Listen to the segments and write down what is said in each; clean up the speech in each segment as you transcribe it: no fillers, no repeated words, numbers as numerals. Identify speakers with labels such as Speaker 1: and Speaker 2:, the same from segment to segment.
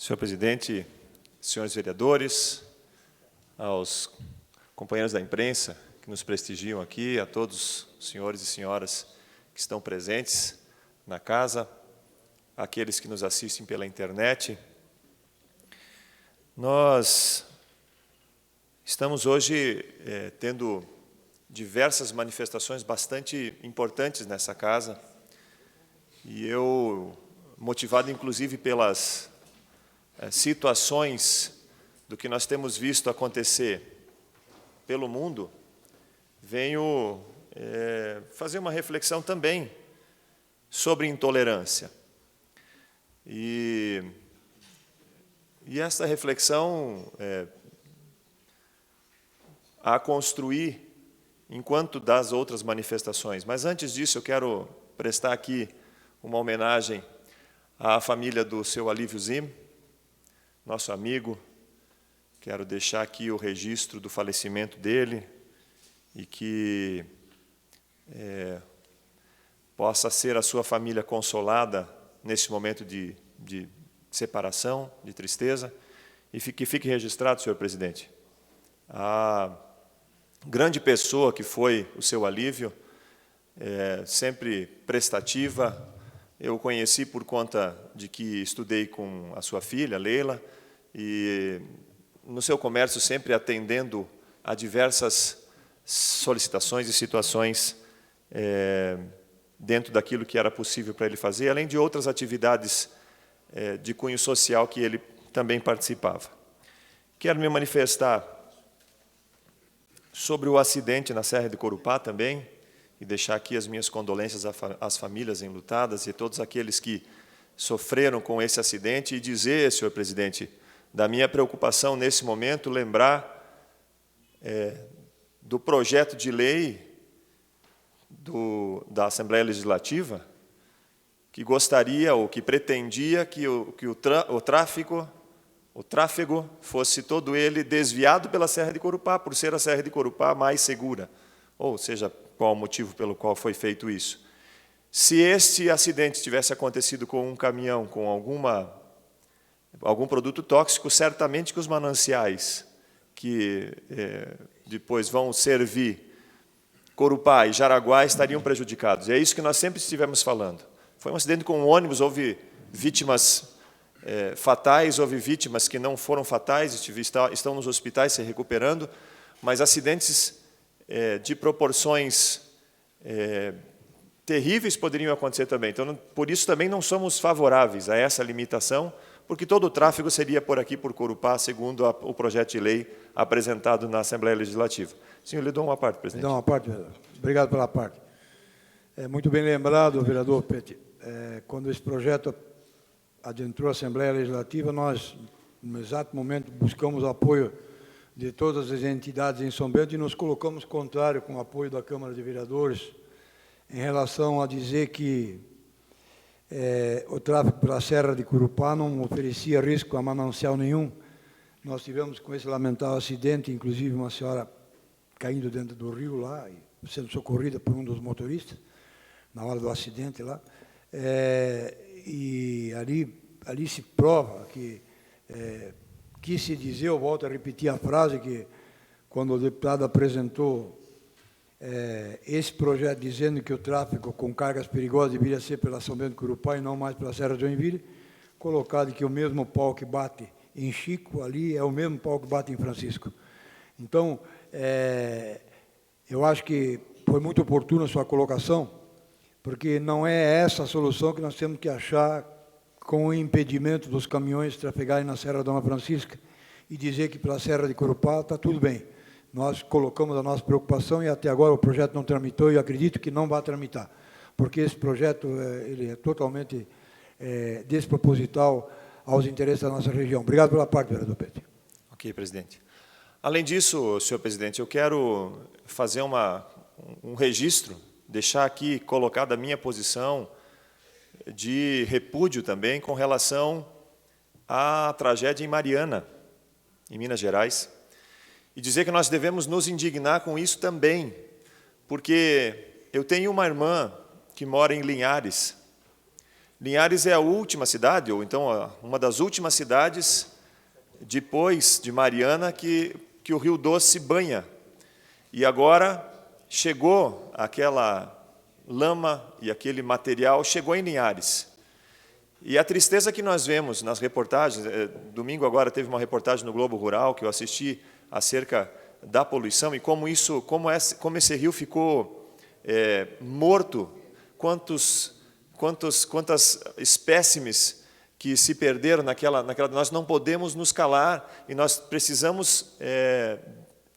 Speaker 1: Senhor presidente, senhores vereadores, aos companheiros da imprensa que nos prestigiam aqui, a todos os senhores e senhoras que estão presentes na casa, aqueles que nos assistem pela internet. Nós estamos hoje tendo diversas manifestações bastante importantes nessa casa, e eu, motivado inclusive pelas situações do que nós temos visto acontecer pelo mundo, venho fazer uma reflexão também sobre intolerância. E essa reflexão a construir enquanto das outras manifestações. Mas antes disso, eu quero prestar aqui uma homenagem à família do seu Alívio Zim, nosso amigo. Quero deixar aqui o registro do falecimento dele e que possa ser a sua família consolada nesse momento de separação, de tristeza, e que fique registrado, senhor presidente, a grande pessoa que foi o seu Alívio, sempre prestativa. Eu o conheci por conta de que estudei com a sua filha, Leila, e no seu comércio sempre atendendo a diversas solicitações e situações dentro daquilo que era possível para ele fazer, além de outras atividades de cunho social que ele também participava. Quero me manifestar sobre o acidente na Serra de Corupá também, e deixar aqui as minhas condolências às famílias enlutadas e todos aqueles que sofreram com esse acidente, e dizer, senhor presidente, da minha preocupação nesse momento, lembrar do projeto de lei da Assembleia Legislativa, que gostaria ou que pretendia que o tráfego fosse todo ele desviado pela Serra de Corupá, por ser a Serra de Corupá mais segura, ou seja, qual o motivo pelo qual foi feito isso. Se este acidente tivesse acontecido com um caminhão com algum produto tóxico, certamente que os mananciais que depois vão servir Corupá e Jaraguá estariam prejudicados. E é isso que nós sempre estivemos falando. Foi um acidente com um ônibus, houve vítimas fatais, houve vítimas que não foram fatais, estão nos hospitais se recuperando, mas acidentes de proporções terríveis poderiam acontecer também. Então, por isso também não somos favoráveis a essa limitação, porque todo o tráfego seria por aqui, por Corupá, segundo o projeto de lei apresentado na Assembleia Legislativa. Senhor, lhe dou uma parte, presidente.
Speaker 2: Lhe dou uma parte, vereador. Obrigado pela parte. Muito bem lembrado, vereador Petit. Quando esse projeto adentrou a Assembleia Legislativa, nós, no exato momento, buscamos o apoio de todas as entidades em São Bento e nos colocamos contrário com o apoio da Câmara de Vereadores em relação a dizer que o tráfego pela Serra de Corupá não oferecia risco a manancial nenhum. Nós tivemos com esse lamentável acidente, inclusive uma senhora caindo dentro do rio lá, e sendo socorrida por um dos motoristas, na hora do acidente lá. E ali se prova que quis se dizer, eu volto a repetir a frase, que quando o deputado apresentou esse projeto dizendo que o tráfego com cargas perigosas deveria ser pela São Bento do Corupá e não mais pela Serra de Joinville, colocado que o mesmo pau que bate em Chico, ali é o mesmo pau que bate em Francisco. Então, eu acho que foi muito oportuna a sua colocação, porque não é essa a solução que nós temos que achar com o impedimento dos caminhões trafegarem na Serra Dona Francisca e dizer que pela Serra de Corupá está tudo bem. Nós colocamos a nossa preocupação e até agora o projeto não tramitou, e eu acredito que não vai tramitar, porque esse projeto ele é totalmente desproposital aos interesses da nossa região. Obrigado pela parte, vereador Petit.
Speaker 1: Ok, presidente. Além disso, senhor presidente, eu quero fazer um registro, deixar aqui colocada a minha posição de repúdio também com relação à tragédia em Mariana, em Minas Gerais, e dizer que nós devemos nos indignar com isso também, porque eu tenho uma irmã que mora em Linhares, Linhares é a última cidade, ou então uma das últimas cidades, depois de Mariana, que o Rio Doce banha. E agora chegou aquela lama e aquele material, chegou em Linhares. E a tristeza que nós vemos nas reportagens, domingo agora teve uma reportagem no Globo Rural, que eu assisti, acerca da poluição, e como esse rio ficou morto, quantas espécimes que se perderam naquela. Nós não podemos nos calar e nós precisamos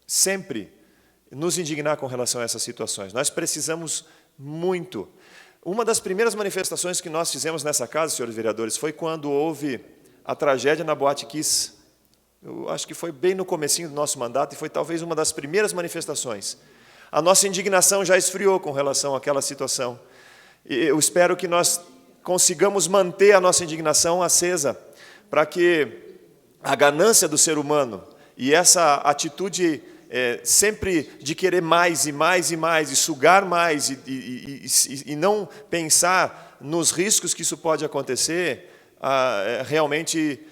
Speaker 1: sempre nos indignar com relação a essas situações. Nós precisamos muito. Uma das primeiras manifestações que nós fizemos nessa casa, senhores vereadores, foi quando houve a tragédia na Boate Kiss. Eu acho que foi bem no comecinho do nosso mandato e foi talvez uma das primeiras manifestações. A nossa indignação já esfriou com relação àquela situação. Eu espero que nós consigamos manter a nossa indignação acesa, para que a ganância do ser humano e essa atitude sempre de querer mais e mais e mais, e sugar mais, e não pensar nos riscos que isso pode acontecer, realmente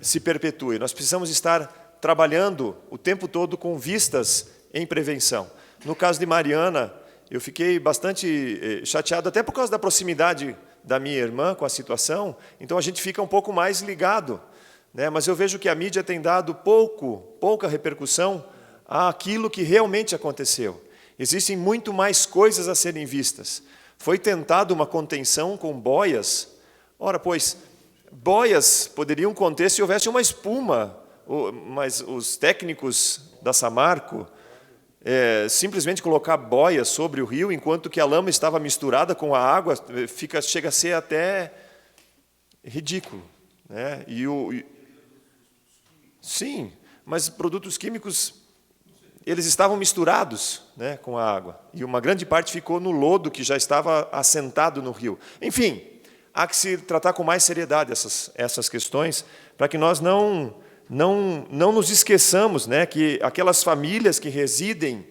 Speaker 1: se perpetue. Nós precisamos estar trabalhando o tempo todo com vistas em prevenção. No caso de Mariana, eu fiquei bastante chateado, até por causa da proximidade da minha irmã com a situação, então a gente fica um pouco mais ligado, né? Mas eu vejo que a mídia tem dado pouca repercussão àquilo que realmente aconteceu. Existem muito mais coisas a serem vistas. Foi tentada uma contenção com boias. Ora, pois, boias poderiam conter se houvesse uma espuma, mas os técnicos da Samarco simplesmente colocar boias sobre o rio, enquanto que a lama estava misturada com a água, chega a ser até ridículo, né? Sim, mas produtos químicos, eles estavam misturados, né, com a água, e uma grande parte ficou no lodo que já estava assentado no rio. Enfim, há que se tratar com mais seriedade essas questões, para que nós não nos esqueçamos, né, que aquelas famílias que residem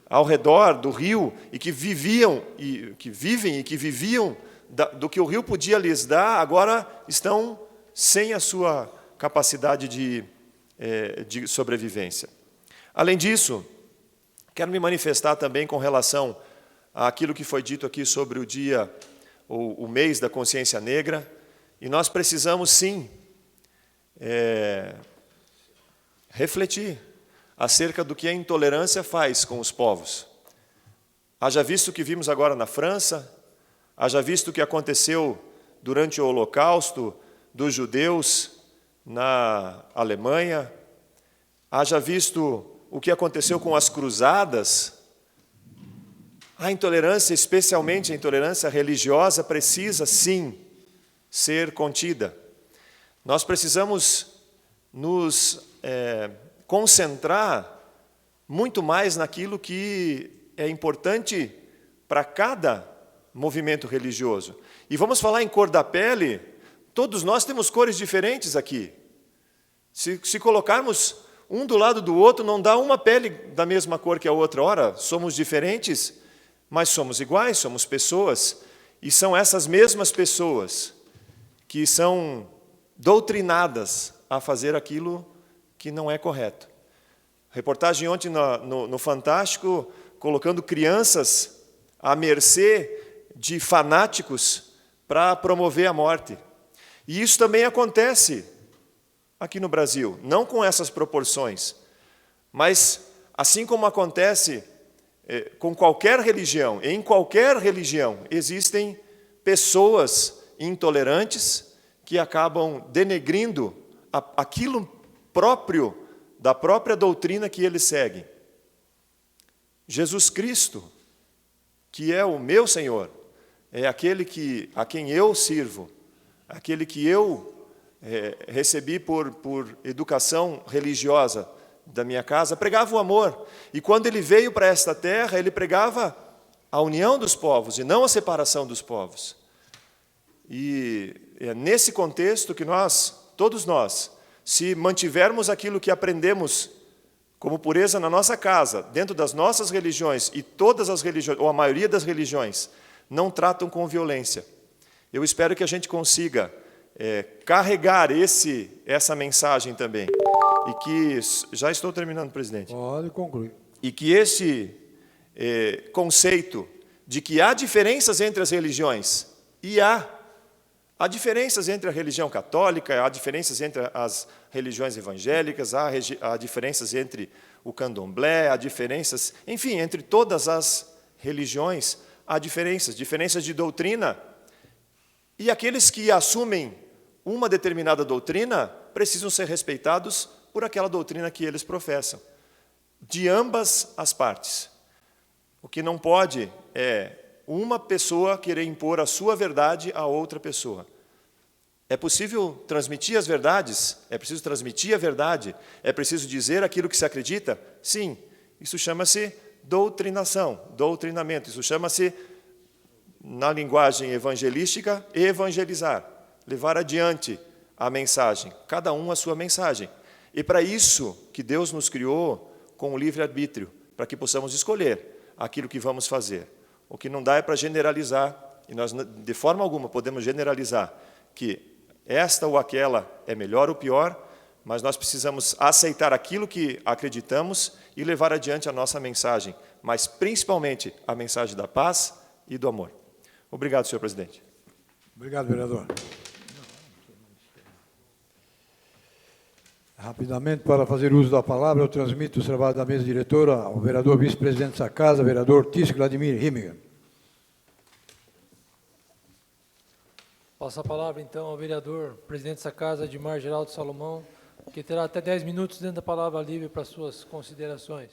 Speaker 1: ao redor do rio e que viviam e que viviam do que o rio podia lhes dar, agora estão sem a sua capacidade de sobrevivência. Além disso, quero me manifestar também com relação àquilo que foi dito aqui sobre o dia, ou o mês da consciência negra, e nós precisamos, sim, refletir acerca do que a intolerância faz com os povos. Haja visto o que vimos agora na França, haja visto o que aconteceu durante o Holocausto dos judeus na Alemanha, haja visto o que aconteceu com as cruzadas. A intolerância, especialmente a intolerância religiosa, precisa, sim, ser contida. Nós precisamos nos concentrar muito mais naquilo que é importante para cada movimento religioso. E vamos falar em cor da pele, todos nós temos cores diferentes aqui. Se colocarmos um do lado do outro, não dá uma pele da mesma cor que a outra. Ora, somos diferentes, mas somos iguais, somos pessoas, e são essas mesmas pessoas que são doutrinadas a fazer aquilo que não é correto. Reportagem ontem no Fantástico, colocando crianças à mercê de fanáticos para promover a morte. E isso também acontece aqui no Brasil, não com essas proporções, mas assim como acontece com qualquer religião, em qualquer religião, existem pessoas intolerantes que acabam denegrindo aquilo próprio, da própria doutrina que eles seguem. Jesus Cristo, que é o meu Senhor, é aquele a quem eu sirvo, aquele que eu recebi por educação religiosa da minha casa, pregava o amor. E quando ele veio para esta terra, ele pregava a união dos povos e não a separação dos povos. E é nesse contexto que todos nós, se mantivermos aquilo que aprendemos como pureza na nossa casa, dentro das nossas religiões, e todas as religiões, ou a maioria das religiões, não tratam com violência. Eu espero que a gente consiga carregar essa mensagem também. E que, já estou terminando, presidente.
Speaker 2: Pode concluir.
Speaker 1: E que esse conceito de que há diferenças entre as religiões, e há diferenças entre a religião católica, há diferenças entre as religiões evangélicas, há diferenças entre o candomblé, há diferenças, enfim, entre todas as religiões, há diferenças de doutrina. E aqueles que assumem uma determinada doutrina precisam ser respeitados por aquela doutrina que eles professam, de ambas as partes. O que não pode é uma pessoa querer impor a sua verdade a outra pessoa. É possível transmitir as verdades? É preciso transmitir a verdade? É preciso dizer aquilo que se acredita? Sim, isso chama-se doutrinação, doutrinamento. Isso chama-se, na linguagem evangelística, evangelizar, levar adiante a mensagem, cada um a sua mensagem. E para isso que Deus nos criou com o livre-arbítrio, para que possamos escolher aquilo que vamos fazer. O que não dá é para generalizar, e nós, de forma alguma, podemos generalizar que esta ou aquela é melhor ou pior, mas nós precisamos aceitar aquilo que acreditamos e levar adiante a nossa mensagem, mas principalmente a mensagem da paz e do amor. Obrigado, senhor presidente.
Speaker 2: Obrigado, vereador. Rapidamente, para fazer uso da palavra, eu transmito os trabalhos da mesa diretora ao vereador vice-presidente dessa casa, vereador Tício Vladimir Rimmiger.
Speaker 3: Passo a palavra, então, ao vereador, presidente dessa casa, Edmar Geraldo Salomão, que terá até 10 minutos dentro da palavra livre para suas considerações.